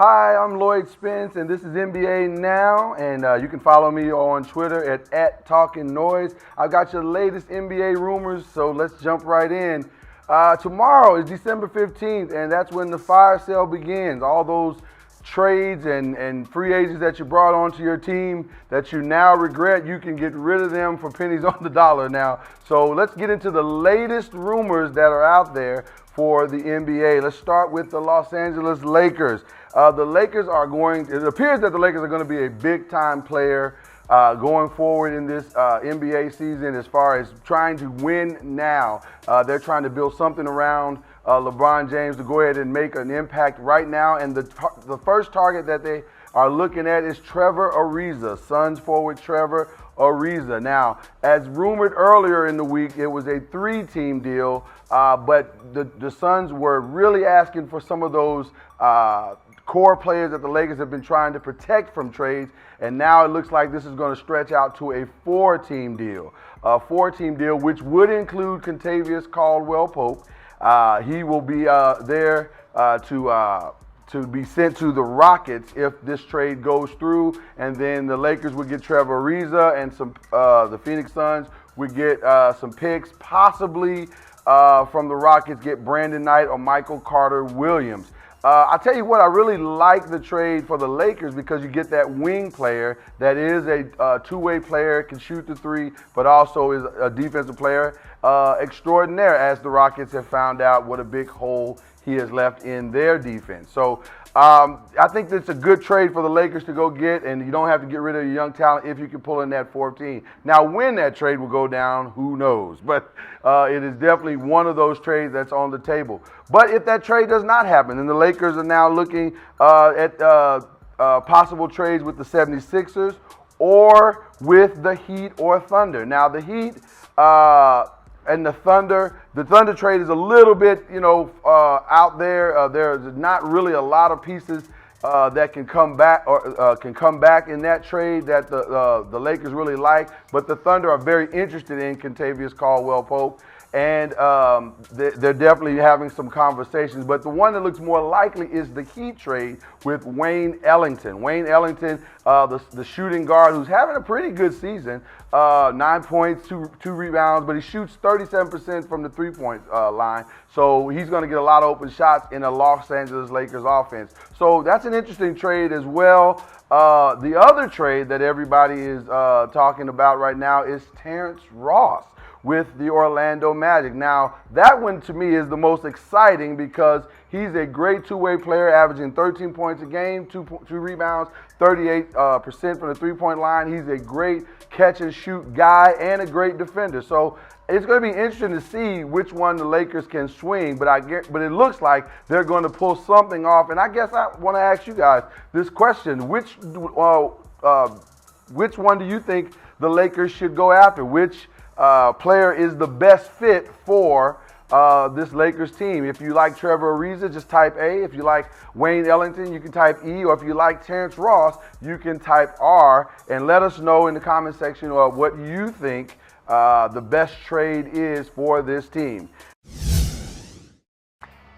Hi, I'm Lloyd Spence, and this is NBA Now, and you can follow me on Twitter at Talking Noise. I've got your latest NBA rumors, so let's jump right in. Tomorrow is December 15th, and that's when the fire sale begins. All those trades and free agents that you brought onto your team that you now regret, you can get rid of them for pennies on the dollar now. So let's get into the latest rumors that are out there for the NBA. Let's start with the Los Angeles Lakers. The Lakers are it appears that the Lakers are going to be a big-time player going forward in this NBA season as far as trying to win now. They're trying to build something around LeBron James to go ahead and make an impact right now. And the first target that they are looking at is Trevor Ariza, Suns forward Trevor Ariza. Now, as rumored earlier in the week, it was a 3-team deal, but the Suns were really asking for some of those core players that the Lakers have been trying to protect from trades, and now it looks like this is going to stretch out to a 4-team deal. A 4-team deal, which would include Kentavious Caldwell-Pope. He will be there to be sent to the Rockets if this trade goes through, and then the Lakers would get Trevor Ariza, and the Phoenix Suns would get some picks, possibly from the Rockets get Brandon Knight or Michael Carter-Williams. I'll tell you what, I really like the trade for the Lakers because you get that wing player that is a two-way player, can shoot the three, but also is a defensive player extraordinaire, as the Rockets have found out what a big hole he has left in their defense. So I think it's a good trade for the Lakers to go get, and you don't have to get rid of your young talent if you can pull in that 14. Now, when that trade will go down, who knows? But it is definitely one of those trades that's on the table. But if that trade does not happen, then the Lakers are now looking at possible trades with the 76ers or with the Heat or Thunder. Now, the Heat and the Thunder trade is a little bit, out there. There's not really a lot of pieces that can come back in that trade that the Lakers really like. But the Thunder are very interested in Kentavious Caldwell-Pope, and they're definitely having some conversations. But the one that looks more likely is the Heat trade with Wayne Ellington. Wayne Ellington, the shooting guard who's having a pretty good season, 9 points, two rebounds, but he shoots 37% from the three-point line. So he's going to get a lot of open shots in a Los Angeles Lakers offense. So that's an interesting trade as well. The other trade that everybody is talking about right now is Terrence Ross with the Orlando Magic. Now, that one to me is the most exciting because he's a great two-way player, averaging 13 points a game, two rebounds, 38% from the three-point line. He's a great catch-and-shoot guy and a great defender. So it's going to be interesting to see which one the Lakers can swing, but it looks like they're going to pull something off. And I guess I want to ask you guys this question: which one do you think the Lakers should go after? Which player is the best fit for this Lakers team? If you like Trevor Ariza, just type A. If you like Wayne Ellington, you can type E. Or if you like Terrence Ross, you can type R. And let us know in the comment section what you think the best trade is for this team.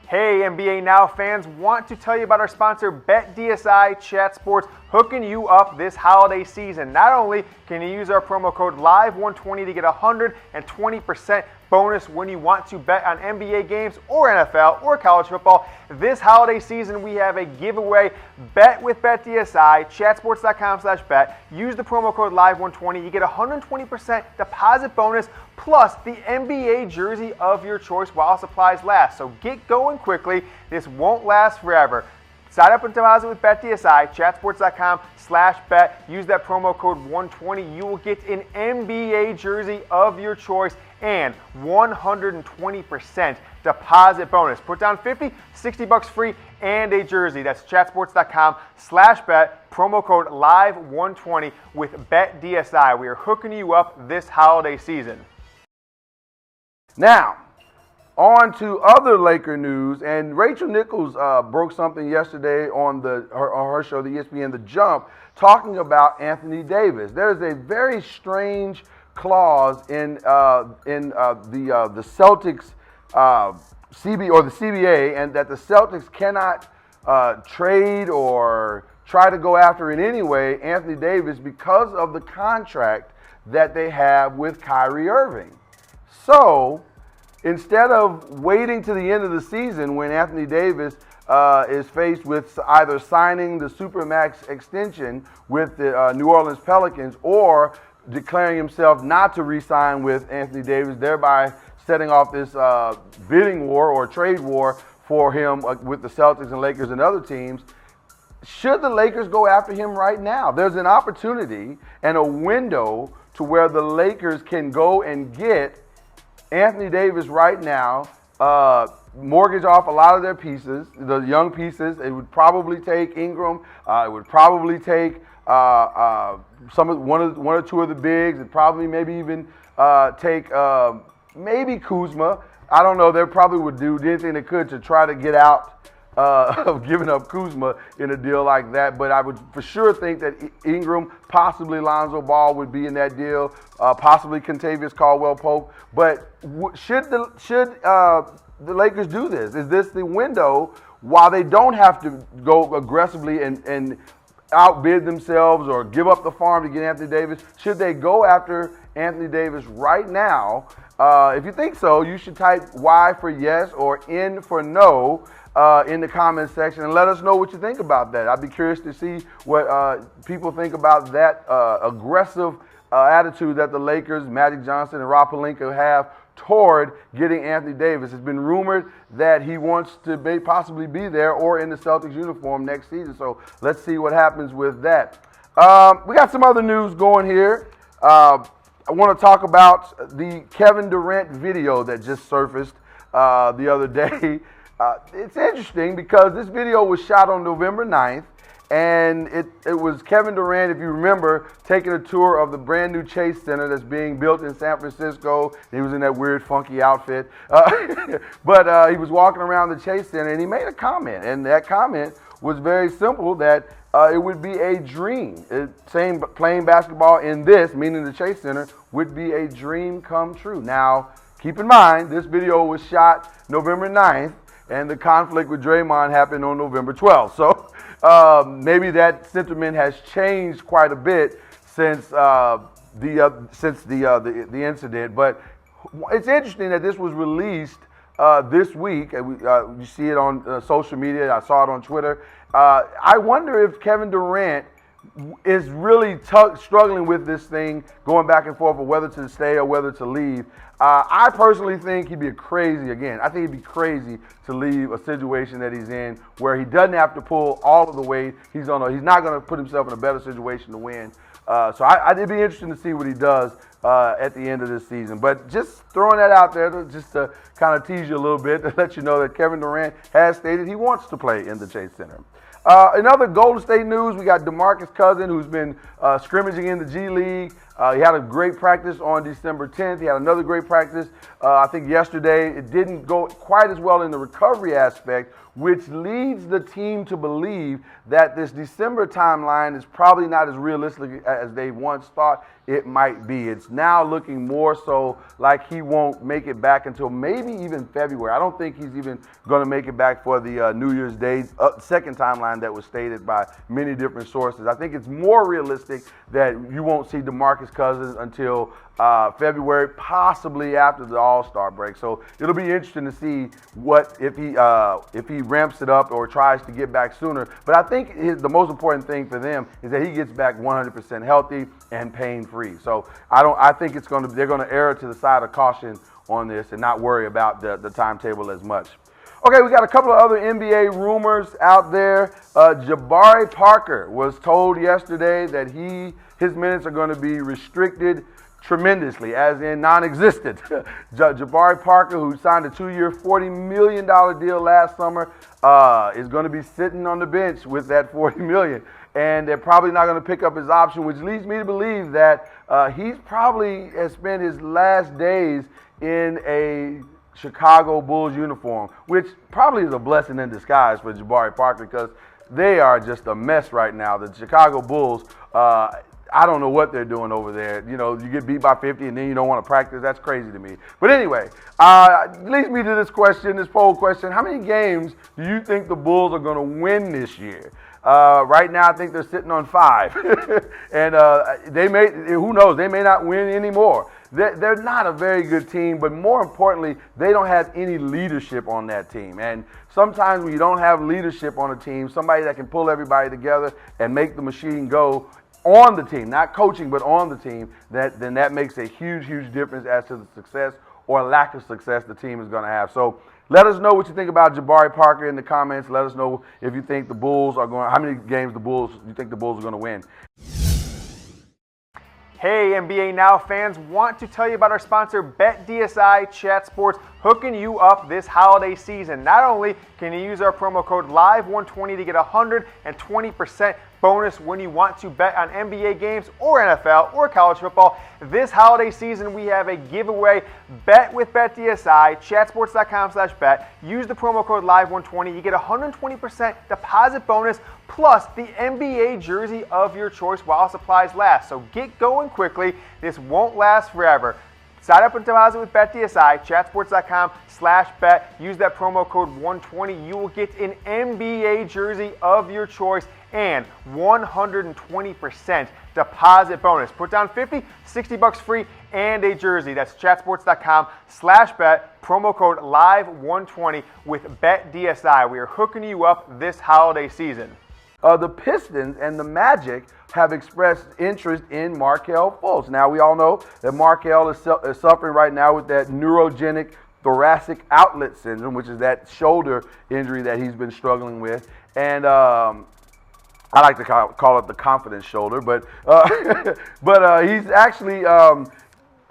Hey NBA Now fans, want to tell you about our sponsor BetDSI Chat Sports, hooking you up this holiday season. Not only can you use our promo code LIVE120 to get 120% bonus when you want to bet on NBA games or NFL or college football, this holiday season we have a giveaway. Bet with BetDSI, chatsports.com/bet. Use the promo code LIVE120. You get 120% deposit bonus plus the NBA jersey of your choice while supplies last. So get going quickly. This won't last forever. Sign up and deposit with BetDSI, chatsports.com/bet. Use that promo code 120. You will get an NBA jersey of your choice and 120% deposit bonus. Put down $50, $60 free, and a jersey. That's chatsports.com/bet. Promo code LIVE120 with BetDSI. We are hooking you up this holiday season. Now, on to other Laker news, and Rachel Nichols broke something yesterday on her show, the ESPN The Jump, talking about Anthony Davis. There's a very strange clause in the Celtics CBA, and that the Celtics cannot trade or try to go after in any way Anthony Davis because of the contract that they have with Kyrie Irving. So instead of waiting to the end of the season when Anthony Davis is faced with either signing the Supermax extension with the New Orleans Pelicans or declaring himself not to re-sign with Anthony Davis, thereby setting off this bidding war or trade war for him with the Celtics and Lakers and other teams, should the Lakers go after him right now? There's an opportunity and a window to where the Lakers can go and get Anthony Davis right now, mortgage off a lot of their pieces, the young pieces. It would probably take Ingram. It would probably take one or two of the bigs. It probably maybe even take maybe Kuzma. I don't know. They probably would do anything they could to try to get out of giving up Kuzma in a deal like that. But I would for sure think that Ingram, possibly Lonzo Ball would be in that deal, possibly Kentavious Caldwell-Pope. But should the Lakers do this? Is this the window while they don't have to go aggressively and outbid themselves or give up the farm to get Anthony Davis? Should they go after Anthony Davis right now? If you think so, you should type Y for yes or N for no in the comments section and let us know what you think about that. I'd be curious to see what people think about that aggressive attitude that the Lakers, Magic Johnson, and Rob Pelinka have toward getting Anthony Davis. It's been rumored that he wants to possibly be there or in the Celtics uniform next season. So let's see what happens with that. We got some other news going here. I want to talk about the Kevin Durant video that just surfaced the other day. It's interesting because this video was shot on November 9th, and it was Kevin Durant, if you remember, taking a tour of the brand new Chase Center that's being built in San Francisco. He was in that weird, funky outfit. But he was walking around the Chase Center, and he made a comment, and that comment was very simple, that it would be a dream. Saying playing basketball in this, meaning the Chase Center, would be a dream come true. Now, keep in mind, this video was shot November 9th, and the conflict with Draymond happened on November 12th. So maybe that sentiment has changed quite a bit since the incident. But it's interesting that this was released this week. You see it on social media. I saw it on Twitter. I wonder if Kevin Durant is really struggling with this thing, going back and forth of whether to stay or whether to leave. I personally think he'd be crazy again. I think he'd be crazy to leave a situation that he's in where he doesn't have to pull all of the weight. He's not going to put himself in a better situation to win. So it'd be interesting to see what he does at the end of this season. But just throwing that out there just to kind of tease you a little bit, to let you know that Kevin Durant has stated he wants to play in the Chase Center. In other Golden State news, we got DeMarcus Cousins, who's been scrimmaging in the G League. He had a great practice on December 10th. He had another great practice, I think, yesterday. It didn't go quite as well in the recovery aspect, which leads the team to believe that this December timeline is probably not as realistic as they once thought it might be. It's now looking more so like he won't make it back until maybe even February. I don't think he's even going to make it back for the New Year's Day second timeline that was stated by many different sources. I think it's more realistic that you won't see DeMarcus Cousins until February, possibly after the All-Star break. So it'll be interesting to see what if he ramps it up or tries to get back sooner. But I think the most important thing for them is that he gets back 100% healthy and pain-free. So I think they're going to err to the side of caution on this and not worry about the timetable as much. Okay, we got a couple of other NBA rumors out there. Jabari Parker was told yesterday that his minutes are going to be restricted tremendously, as in non-existent. Jabari Parker, who signed a 2-year, $40 million deal last summer, is going to be sitting on the bench with that $40 million. And they're probably not going to pick up his option, which leads me to believe that he's probably has spent his last days in a Chicago Bulls uniform, which probably is a blessing in disguise for Jabari Parker because they are just a mess right now. The Chicago Bulls, I don't know what they're doing over there. You know, you get beat by 50 and then you don't want to practice. That's crazy to me. But anyway, leads me to this question, this poll question. How many games do you think the Bulls are going to win this year? Right now, I think they're sitting on 5. And they may, who knows, they may not win anymore. They're not a very good team, but more importantly, they don't have any leadership on that team. And sometimes when you don't have leadership on a team, somebody that can pull everybody together and make the machine go on the team, not coaching, but on the team, then that makes a huge, huge difference as to the success or lack of success the team is going to have. So let us know what you think about Jabari Parker in the comments. Let us know if you think the Bulls are going, how many games you think the Bulls are going to win. Hey, NBA Now fans, want to tell you about our sponsor, BetDSI Chat Sports, hooking you up this holiday season. Not only can you use our promo code LIVE120 to get 120% bonus when you want to bet on NBA games or NFL or college football, this holiday season we have a giveaway. Bet with BetDSI, chatsports.com/bet. Use the promo code LIVE120. You get 120% deposit bonus plus the NBA jersey of your choice while supplies last. So get going quickly. This won't last forever. Sign up and deposit with BetDSI, chatsports.com/bet. Use that promo code 120. You will get an NBA jersey of your choice and 120% deposit bonus. Put down 50, 60 bucks free, and a jersey. That's chatsports.com/bet. Promo code LIVE120 with BetDSI. We are hooking you up this holiday season. The Pistons and the Magic have expressed interest in Markelle Fultz. Now, we all know that Markelle is suffering right now with that neurogenic thoracic outlet syndrome, which is that shoulder injury that he's been struggling with. And I like to call it the confidence shoulder, but he's actually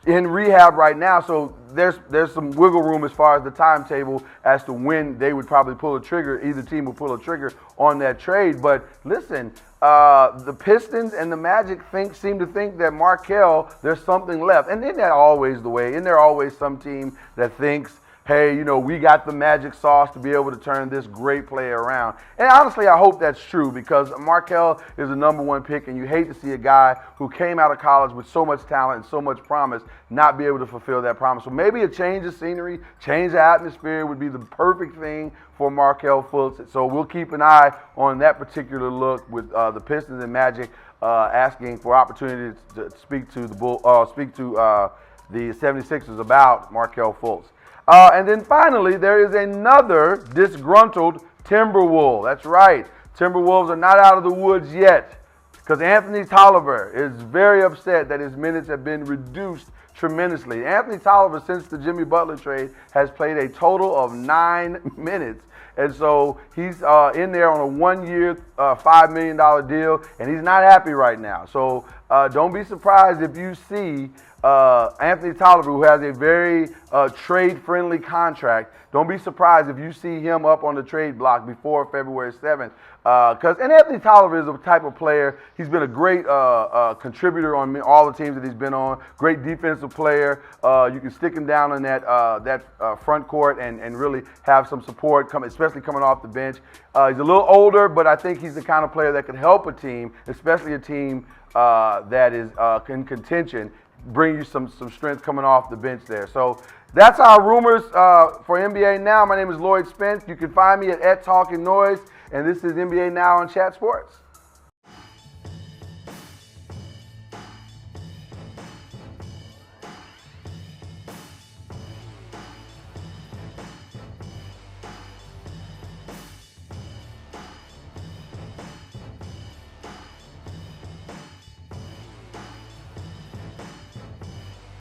in rehab right now, so there's some wiggle room as far as the timetable as to when they would probably pull a trigger. Either team would pull a trigger on that trade. But listen, the Pistons and the Magic seem to think that Markelle, there's something left. And isn't that always the way? Isn't there always some team that thinks, hey, you know, we got the magic sauce to be able to turn this great player around? And honestly, I hope that's true, because Markelle is the #1 pick, and you hate to see a guy who came out of college with so much talent and so much promise not be able to fulfill that promise. So maybe a change of scenery, change of atmosphere would be the perfect thing for Markelle Fultz. So we'll keep an eye on that particular look with the Pistons and Magic asking for opportunities to speak to the the 76ers about Markelle Fultz. And then finally, there is another disgruntled Timberwolves. That's right. Timberwolves are not out of the woods yet, because Anthony Tolliver is very upset that his minutes have been reduced tremendously. Anthony Tolliver, since the Jimmy Butler trade, has played a total of 9 minutes. And so he's in there on a 1-year, $5 million deal, and he's not happy right now. So don't be surprised if you see Anthony Tolliver, who has a very trade-friendly contract, don't be surprised if you see him up on the trade block before February 7th. And Anthony Tolliver is a type of player, he's been a great contributor on all the teams that he's been on, great defensive player. You can stick him down in that front court and really have some support, especially coming off the bench. He's a little older, but I think he's the kind of player that could help a team, especially a team that is in contention, bring you some strength coming off the bench there. So that's our rumors for NBA Now. My name is Lloyd Spence. You can find me at @TalkingNoise, and this is NBA Now on Chat Sports.